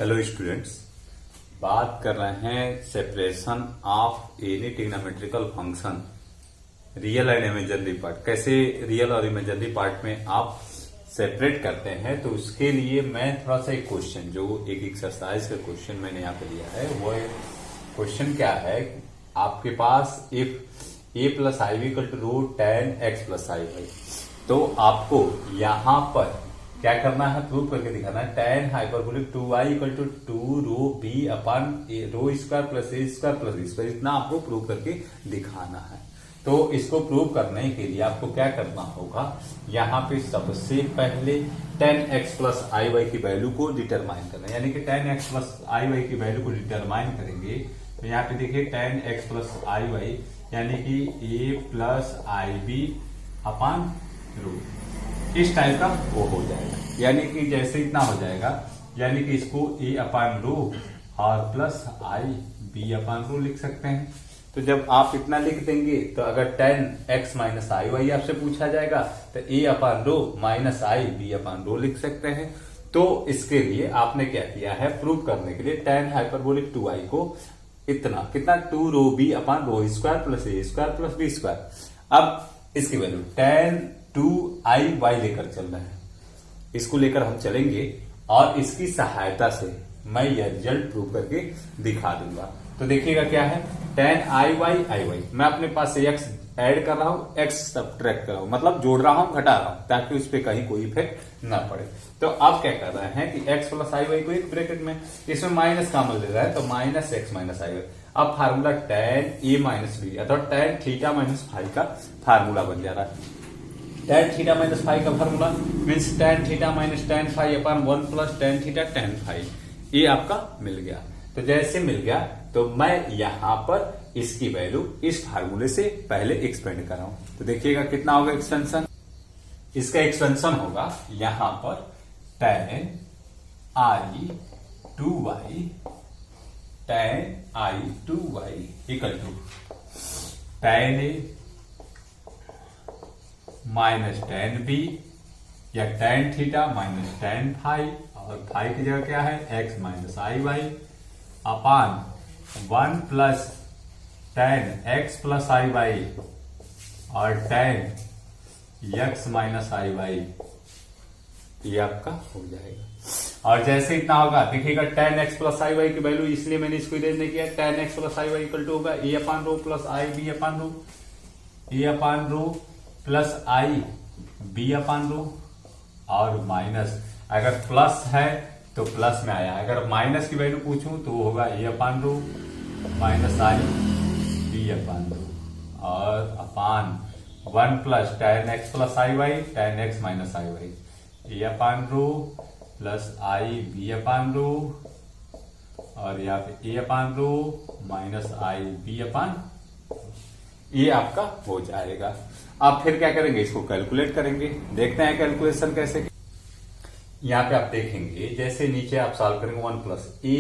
Hello students, बात कर रहे हैं separation of any trigonometrical function real and imaginary part. कैसे रियल और इमेजिनरी पार्ट में आप सेपरेट करते हैं। तो उसके लिए मैं थोड़ा सा एक क्वेश्चन, जो एक एक्सरसाइज का क्वेश्चन मैंने यहाँ पे लिया है, वो क्वेश्चन क्या है, आपके पास if a plus i b equal to rho tan x plus I y, तो आपको यहाँ पर क्या करना है, प्रूव करके दिखाना है tan hyperbolic two I equal to two rho B upon rho square plus A square plus B square, इतना आपको प्रूव करके दिखाना है। तो इसको प्रूव करने के लिए आपको क्या करना होगा, यहाँ पे सबसे पहले टेन एक्स प्लस आई वाई की वैल्यू को डिटरमाइन करना है, यानी कि टेन एक्स प्लस आई वाई की वैल्यू को डिटरमाइन करेंगे। तो यहाँ पे देखिए टेन एक्स प्लस आई वाई यानी कि ए प्लस आई बी अपान रो, इस टाइप का वो हो जाएगा, यानी कि जैसे इतना हो जाएगा, यानी कि इसको ए अपान रो और प्लस आई बी अपान रो लिख सकते हैं। तो जब आप इतना लिख देंगे तो अगर ten x minus i Y आपसे पूछा जाएगा तो ए अपान रो माइनस आई बी अपान रो लिख सकते हैं। तो इसके लिए आपने क्या किया है, प्रूव करने के लिए टेन हाइपरबोलिक टू आई को इतना कितना two rho B upon rho square plus A square plus B square. अब इसकी value tan two I Y लेकर चल रहे हैं, इसको लेकर हम चलेंगे और इसकी सहायता से मैं यह रिजल्ट प्रूव करके दिखा दूंगा। तो देखिएगा क्या है, टेन आई वाई मैं अपने पास से एक्स ऐड कर रहा हूं, एक्स सब्ट्रैक्ट कर रहा हूं, मतलब जोड़ रहा हूं घटा रहा हूं, ताकि उस पर कहीं कोई इफेक्ट ना पड़े। तो अब क्या कर रहे हैं कि एक्स प्लस आई वाई को एक ब्रैकेट में, इसमें माइनस कॉमन ले रहा है, तो minus x minus i Y. अब formula ten a minus B अथवा टेन थीटा माइनस फाइव का फार्मूला बन जा रहा है। टेन थीटा माइनस फाइव का formula means ten theta minus tan five upon one plus tan theta tan five, ये आपका मिल गया। तो जैसे मिल गया तो मैं यहां पर इसकी वैल्यू इस फार्मूले से पहले एक्सपेंड कर रहा हूं। तो देखिएगा कितना होगा एक्सपेंशन, इसका एक्सपेंशन होगा यहां पर tan i two y, tan i two y equal to tan a minus tan b या tan theta minus tan phi, और फाइव की जगह क्या है x minus i y upon one plus tan x plus I Y और tan x minus i y, ये आपका हो जाएगा। और जैसे इतना होगा देखिएगा टेन एक्स प्लस आई वाई की वैल्यू, इसलिए मैंने इसको इरेज नहीं किया, tan x plus I Y equal to होगा A upon rho plus I B upon rho, A upon rho plus I B upon rho, और माइनस अगर प्लस है तो प्लस में आया, अगर माइनस की वैल्यू पूछूं तो वो होगा A upon rho minus I B upon rho, और upon one plus tan x plus I y tan x minus i y, a upon rho plus I B upon rho, और यहाँ पे ए upon rho minus आई B अपान, ये आपका हो जाएगा। आप फिर क्या करेंगे, इसको कैलकुलेट करेंगे। देखते हैं कैलकुलेशन कैसे। यहाँ पे आप देखेंगे जैसे नीचे आप सॉल्व करेंगे वन प्लस ए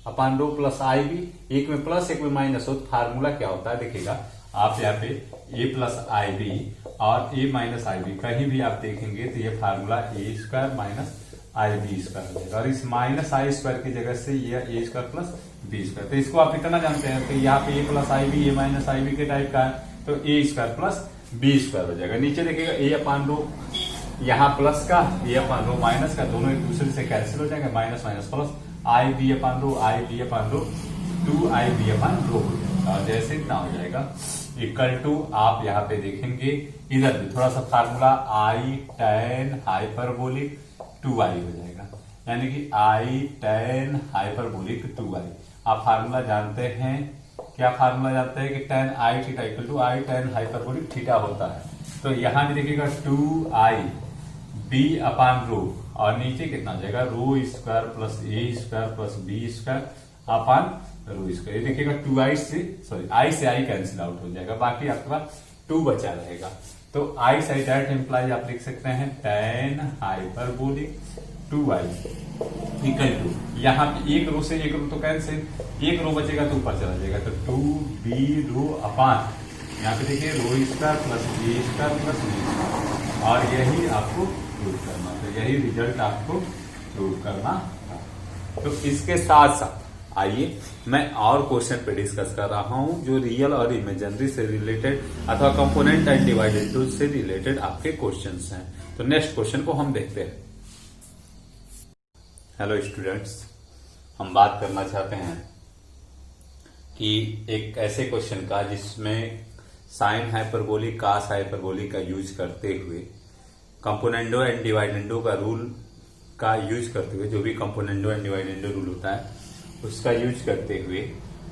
अपान रो प्लस आई बी, एक में प्लस एक में माइनस हो, तो फार्मूला क्या होता है देखिएगा आप यहाँ पे ए प्लस आई बी और ए माइनस आई बी कहीं भी आप देखेंगे तो ये फार्मूला ए स्क्वायर माइनस आई बी स्क्वायर हो जाएगा, और इस माइनस आई स्क्वायर की जगह से ये ए स्क्वायर प्लस बी स्क्वायर। तो इसको आप इतना जानते हैं कि यहाँ पे ए प्लस आई बी ए माइनस आई बी के टाइप का है, तो ए स्क्वायर प्लस बी स्क्वायर हो जाएगा। नीचे देखिएगा ए अपान रो, यहाँ प्लस का ए अपान रो माइनस का, दोनों एक दूसरे से कैंसिल हो जाएंगे, minus minus plus I B upon rho to I B upon rho हो जाएगा। और जैसे इतना हो जाएगा इक्वल टू, आप यहाँ पे देखेंगे इधर भी थोड़ा सा formula I tan hyperbolic two I हो जाएगा, यानी कि I tan hyperbolic two I. आप फार्मूला जानते हैं, क्या फार्मूला जानते हैं कि tan I theta equal to I tan hyperbolic theta होता है। तो यहां भी देखिएगा to I B upon rho, और नीचे कितना हो जाएगा rho square plus A square plus B square upon rho square. ये देखिएगा टू आई से सॉरी आई से आई कैंसिल आउट हो जाएगा, बाकी आपके पास टू बचा रहेगा। तो आई से डायरेक्ट इंप्लाइज आप लिख सकते हैं tan hyperbolic two I equal to, यहाँ पे एक रो से एक रो तो कैंसिल, एक रो बचेगा तो ऊपर चला जाएगा, तो टू बी रो अपान, यहाँ पे देखिए रो square plus A square plus B square, और यही आपको प्रूव करना, तो यही रिजल्ट आपको प्रूव करना था। तो इसके साथ साथ आइए मैं और क्वेश्चन पे डिस्कस कर रहा हूं जो रियल और इमेजिनरी से रिलेटेड अथवा कंपोनेंट एंड डिवाइडेड टू से रिलेटेड आपके क्वेश्चंस हैं। तो नेक्स्ट क्वेश्चन को हम देखते हैं। हेलो स्टूडेंट्स, हम बात करना चाहते हैं कि एक ऐसे क्वेश्चन का जिसमें साइन हाइपरबोलिक कास हाइपरबोलिक का यूज करते हुए कंपोनेंडो एंड डिवाइडेंडो का रूल का यूज करते हुए, जो भी कंपोनेंडो एंड डिवाइडेंडो रूल होता है उसका यूज करते हुए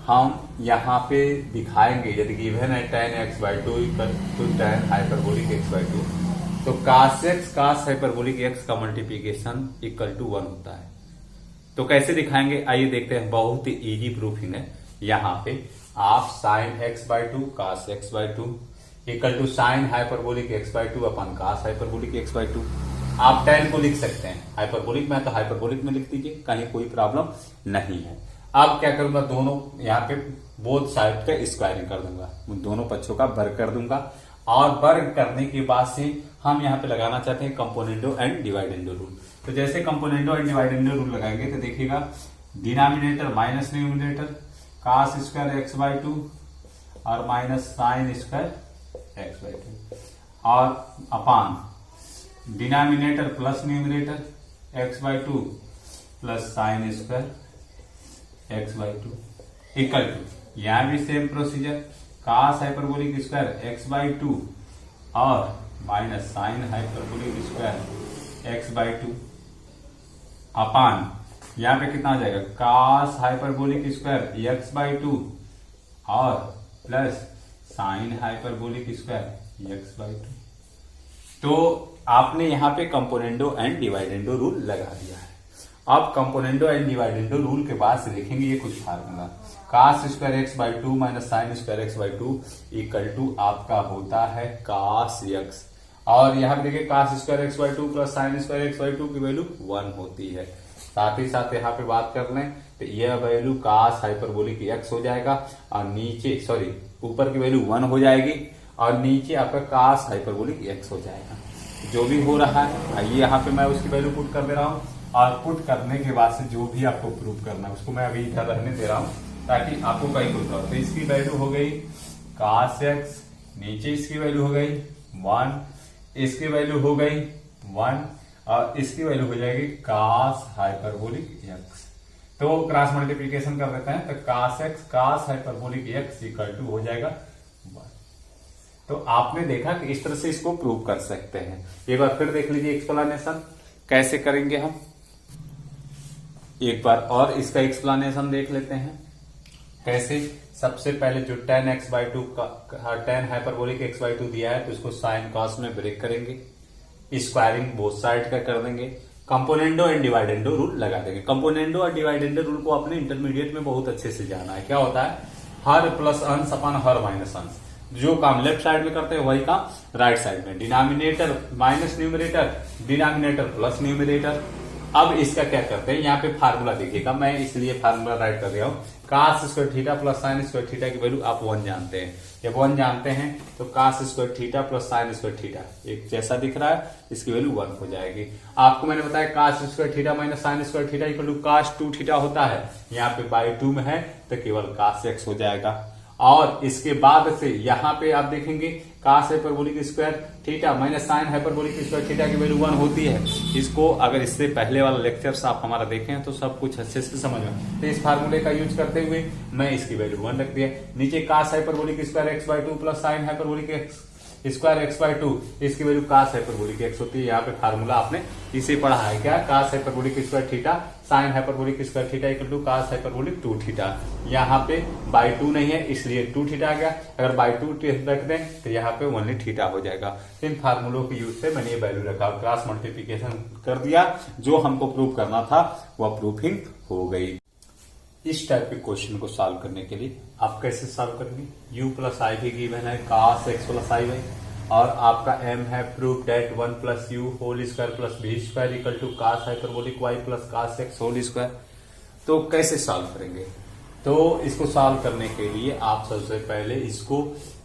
हम यहाँ पे दिखाएंगे यदि गिवन है tan x/2 equal to tan hyperbolic x/2 तो cos x cos hyperbolic x का मल्टीप्लीकेशन इक्वल टू 1 होता है। तो कैसे दिखाएंगे आइए देखते हैं। बहुत ही इजी प्रूफिंग है। यहाँ पे आप sin x/2 cos x/2 equal to sine hyperbolic x/2 upon cos hyperbolic x/2। आप tan को लिख सकते हैं हाइपरबोलिक में, तो हाइपरबोलिक में लिख दीजिए, कहीं कोई प्रॉब्लम नहीं है। अब क्या करूंगा, दोनों यहाँ पे बोथ साइड का स्क्वायरिंग कर दूंगा, दोनों पक्षों का वर्ग कर दूंगा और वर्ग करने के बाद से हम यहाँ पे लगाना चाहते हैं कंपोनेंडो एंड डिवाइडेंडो रूल। तो जैसे कंपोनेंडो एंड डिवाइडेंडो रूल लगाएंगे तो देखिएगा denominator minus numerator cos square x/2 और माइनस साइन स्क्वायर x/2 और upon denominator plus numerator x/2 plus sine square x/2 equal to यहां भी same procedure cos hyperbolic square x/2 और minus sine hyperbolic square x/2 upon यहां पे कितना आ जाएगा cos hyperbolic square x/2 और plus sign hyperbolic square x/2। तो आपने यहां पे कंपोनेंडो एंड डिवाइडेंडो रूल लगा दिया है। अब कंपोनेंडो एंड डिवाइडेंडो रूल के बाद से लिखेंगे ये कुछ formula cos square x/2 minus sine square x/2 equal to आपका होता है cos x और यहां पे देखिए cos square x/2 plus sine square x/2 की वैल्यू 1 होती है। साथ ही साथ यहाँ पे बात कर लें तो यह वैल्यू cos हाइपरबोलिक x हो जाएगा और नीचे ऊपर की वैल्यू 1 हो जाएगी और नीचे आपका cos हाइपरबोलिक x हो जाएगा। जो भी हो रहा है आइए यहाँ पे मैं उसकी वैल्यू पुट कर दे रहा हूँ और पुट करने के बाद से जो भी आपको प्रूव करना है उसको मैं अभी इधर रहने दे रहा हूँ ताकि आपको कहीं कुछ हो। तो इसकी वैल्यू हो गई cos x, नीचे इसकी वैल्यू हो गई 1, इसकी वैल्यू हो गई 1 और इसकी वैल्यू हो जाएगी cos हाइपरबोलिक x। तो क्रॉस मल्टीप्लीकेशन कर देते हैं तो cos x cos hyperbolic x equal to हो जाएगा 1। तो आपने देखा कि इस तरह से इसको प्रूव कर सकते हैं। एक बार फिर देख लीजिए एक्सप्लेनेशन कैसे करेंगे हम। एक बार और इसका एक्सप्लेनेशन देख लेते हैं कैसे। सबसे पहले जो tan x/2 का tan हाइपरबोलिक x/2 दिया है तो इसको साइन cos में ब्रेक करेंगे, स्क्वायरिंग बोथ साइड का कर देंगे, कंपोनेंडो एंड डिवाइडेंडो रूल लगा देंगे। कंपोनेंडो और डिवाइडेंडो रूल को अपने इंटरमीडिएट में बहुत अच्छे से जाना है। क्या होता है, हर प्लस अंश अपन हर माइनस अंश। जो काम लेफ्ट साइड में करते हैं वही काम राइट साइड में। Denominator minus numerator, denominator plus numerator. अब इसका क्या करते हैं, यहाँ पे फार्मूला देखिएगा, मैं इसलिए फार्मूला राइट कर दिया हूँ। cos square theta plus sine square theta की वैल्यू आप 1 जानते हैं। जब 1 जानते हैं तो cos square theta plus sine square theta एक जैसा दिख रहा है, इसकी वैल्यू 1 हो जाएगी। आपको मैंने बताया cos square theta minus sine square theta equal to cos 2 theta होता है। यहाँ पे बाई 2 में है तो केवल cos x हो जाएगा। और इसके बाद से यहाँ पे आप देखेंगे cos hyperbolic square theta minus sine hyperbolic square theta की वैल्यू 1 होती है। इसको अगर इससे पहले वाला लेक्चर्स आप हमारा देखें तो सब कुछ अच्छे से समझ में। तो इस फार्मूले का यूज करते हुए मैं इसकी वैल्यू 1 रख दिया। नीचे cos hyperbolic square x/2 plus sign hyperbolic square x/2 इसकी वैल्यू cos हाइपरबोलिक x होती है। यहाँ पे फार्मूला आपने इसे पढ़ा है क्या, cos hyperbolic square theta sine hyperbolic square theta equal to cos hyperbolic 2 theta. यहाँ पे बाई 2 नहीं है इसलिए 2 थीटा आ गया। अगर बाई 2 रख दें तो यहाँ पे ओनली थीटा हो जाएगा। इन फार्मूलों के यूज से मैंने ये वैल्यू रखा, क्रॉस मल्टीप्लीकेशन कर दिया। जो हमको प्रूव करना था वह प्रूफिंग हो गई। इस टाइप के क्वेश्चन को सॉल्व करने के लिए आप कैसे सॉल्व करेंगे, u प्लस आई भी गिवन है cos x प्लस आई वाई और आपका m है prove that 1 plus U whole square plus B square equal to cos hyperbolic y plus cos x whole square. तो कैसे सॉल्व करेंगे, तो इसको सॉल्व करने के लिए आप सबसे पहले इसको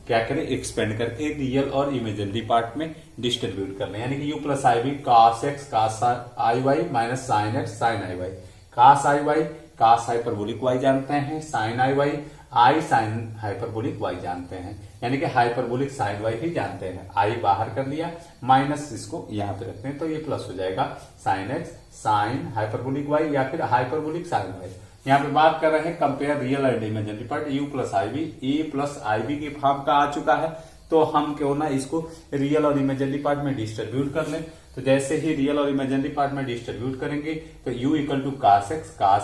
क्या करें, एक्सपेंड करके रियल और इमेजिनरी पार्ट में डिस्ट्रीब्यूट कर लें। यानी कि u प्लस आई भी cos x cos I Y minus sine x sine I Y. cos I Y, cos hyperbolic Y जानते हैं, sin I Y, I sin hyperbolic Y जानते हैं, यानी कि हाइपरबोलिक sin वाई भी जानते हैं। आई बाहर कर लिया, माइनस इसको यहाँ पे रखते हैं तो ये प्लस हो जाएगा sin x sin hyperbolic Y या फिर हाइपरबोलिक sin वाई। यहाँ पे बात कर रहे हैं compare real and imaginary part, u plus I B, A plus I B की फॉर्म का आ चुका है, तो हम क्यों ना इसको रियल और इमेजिनरी पार्ट में डिस्ट्रीब्यूट कर लें। तो जैसे ही रियल और इमेजिनरी पार्ट में डिस्ट्रीब्यूट करेंगे तो u equal to cos x cos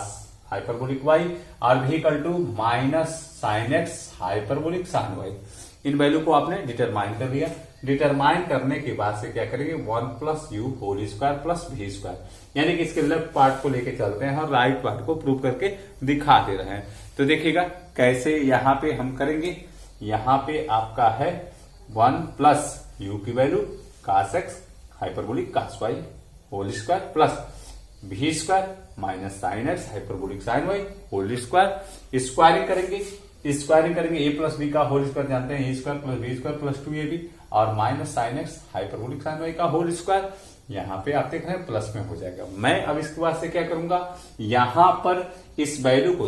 hyperbolic y और v equal to minus sin x hyperbolic sin y। इन वैल्यू को आपने डिटरमाइन कर लिया। डिटरमाइन करने के बाद से क्या करेंगे, 1 plus U whole square plus V square, यानी कि इसके लेफ्ट पार्ट को लेके चलते हैं और राइट पार्ट को प्रूव करके दिखा दे रहे हैं। तो देखिएगा कैसे यहाँ पे हम करेंगे। यहाँ पे आपका है 1 प्लस यू की value cos x hyperbolic cos y whole square plus v स्क्वायर minus sin x hyperbolic sin y whole square. Squaring करेंगे a प्लस बी का होल स्क्वायर जानते हैं, a square plus B square plus 2ab और minus sin x hyperbolic sin y का whole square. यहाँ पे आप देख रहे हैं प्लस में हो जाएगा। मैं अब इसके बाद से क्या करूंगा, यहाँ पर इस वैल्यू को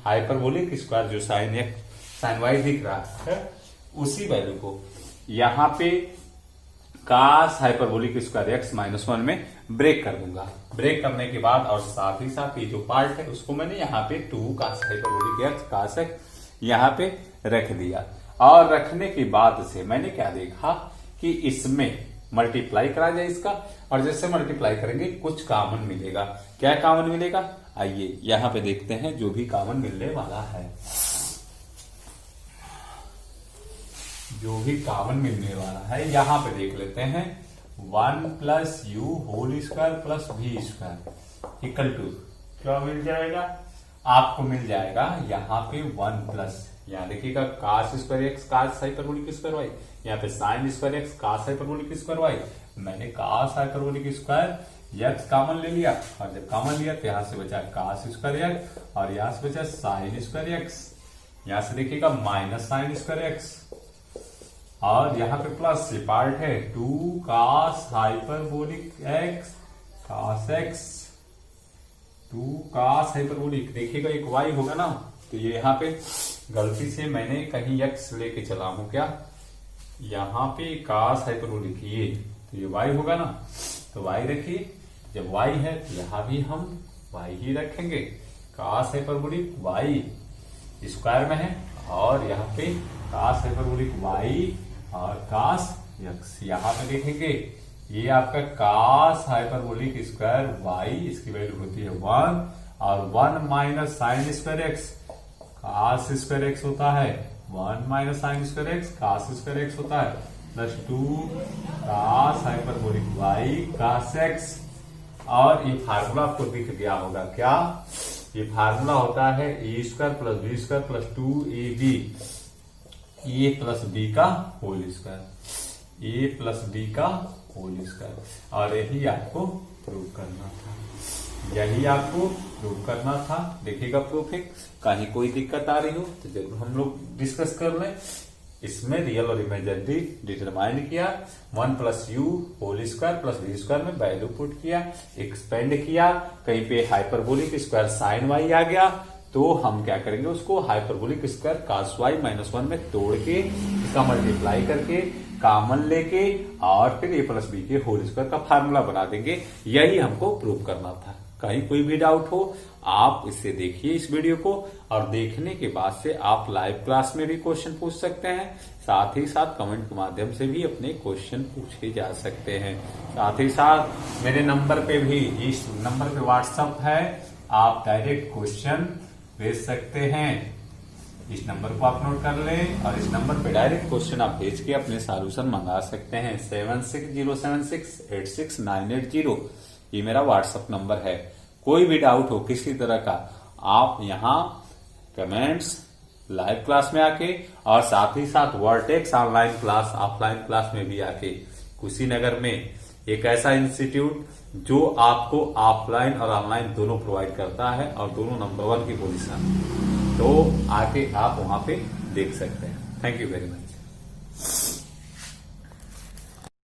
हाइपरबोलिक स्क्वायर जो sin y दिख रहा है उसी वैल्यू को यहाँ पे cos hyperbolic square x minus 1 में ब्रेक कर दूंगा। ब्रेक करने के बाद और साथ ही साथ ये जो पार्ट है उसको मैंने यहाँ पे 2 cos hyperbolic x cos x यहाँ पे रख दिया। और रखने के बाद से मैंने क्या देखा कि इसमें मल्टीप्लाई करा जाए इसका, और जैसे मल्टीप्लाई करेंगे कुछ कॉमन मिलेगा। क्या कॉमन मिलेगा, आइए यहाँ पे देखते हैं जो भी कॉमन मिलने वाला है। जो भी कॉमन मिलने वाला है यहाँ पे देख लेते हैं। 1 plus U whole square plus V square equal to क्या मिल जाएगा, आपको मिल जाएगा यहाँ पे 1 प्लस, यहाँ देखिएगा cos square x cos hyperbolic square y, यहाँ पे sin square x cos hyperbolic square y। मैंने cos hyperbolic square x common ले लिया और जब कॉमन लिया तो यहाँ से बचा cos स्क्वायर x और यहाँ से बचा sin स्क्वायर x। यहाँ से देखिएगा माइनस sin स्क्वायर x और यहाँ पे प्लस ये पार्ट है 2 cos hyperbolic x cos x 2 cos hyperbolic, देखिएगा एक y होगा ना, तो ये यहाँ पे गलती से मैंने कहीं x लेके चला हूं क्या, यहाँ पे cos हाइपरबोलिक ये, तो ये y होगा ना, तो y रखिए। जब y है तो यहाँ भी हम y ही रखेंगे। cos हाइपरबोलिक y स्क्वायर में है और यहाँ पे cos हाइपरबोलिक y और cos x, यहाँ पे देखेंगे ये आपका cos हाइपरबोलिक स्क्वायर y, इसकी वैल्यू होती है 1 और 1 minus sine square x cos square x होता है, 1 minus sine square x cos square x होता है plus 2 cos hyperbolic y cos x। और ये फार्मूला आपको दिख गया होगा क्या, ये फार्मूला होता है A square plus B square plus 2ab A plus B का whole square, A plus B का होल स्क्वायर। और यही आपको प्रूव करना था, यही आपको प्रूव करना था। देखिएगा प्रूफिंग, कहीं कोई दिक्कत आ रही हो तो जरूर हम लोग डिस्कस कर लें। इसमें रियल और इमेजिनरी डिटरमाइन किया, 1 plus U whole square plus V square में वैल्यू पुट किया, एक्सपेंड किया, कहीं पे हाइपरबोलिक स्क्वायर साइन वाई आ गया तो हम क्या करेंगे, उसको hyperbolic square cos y minus 1 में तोड़ के इसका मल्टीप्लाई करके कॉमन लेके और फिर a प्लस बी के होल स्क्वायर का फार्मूला बना देंगे। यही हमको प्रूव करना था। कहीं कोई भी डाउट हो आप इससे देखिए इस वीडियो को, और देखने के बाद से आप लाइव क्लास में भी क्वेश्चन पूछ सकते हैं, साथ ही साथ कमेंट के माध्यम से भी अपने क्वेश्चन पूछे जा सकते हैं। साथ ही साथ मेरे नंबर पे भी, इस नंबर पे व्हाट्सएप है, आप डायरेक्ट क्वेश्चन भेज सकते हैं। इस नंबर को आप नोट कर लें और इस नंबर पे डायरेक्ट क्वेश्चन आप भेज के अपने सॉल्यूशन मंगा सकते हैं। 7607686980 ये मेरा व्हाट्सएप नंबर है। कोई भी डाउट हो किसी तरह का, आप यहाँ कमेंट्स लाइव क्लास में आके और साथ ही साथ vertex online class offline class में भी आके, कुशीनगर में एक ऐसा इंस्टीट्यूट जो आपको ऑफलाइन और ऑनलाइन दोनों प्रोवाइड करता है और दोनों नंबर 1 की पोजीशन, तो आके आप वहां पे देख सकते हैं। Thank you very much.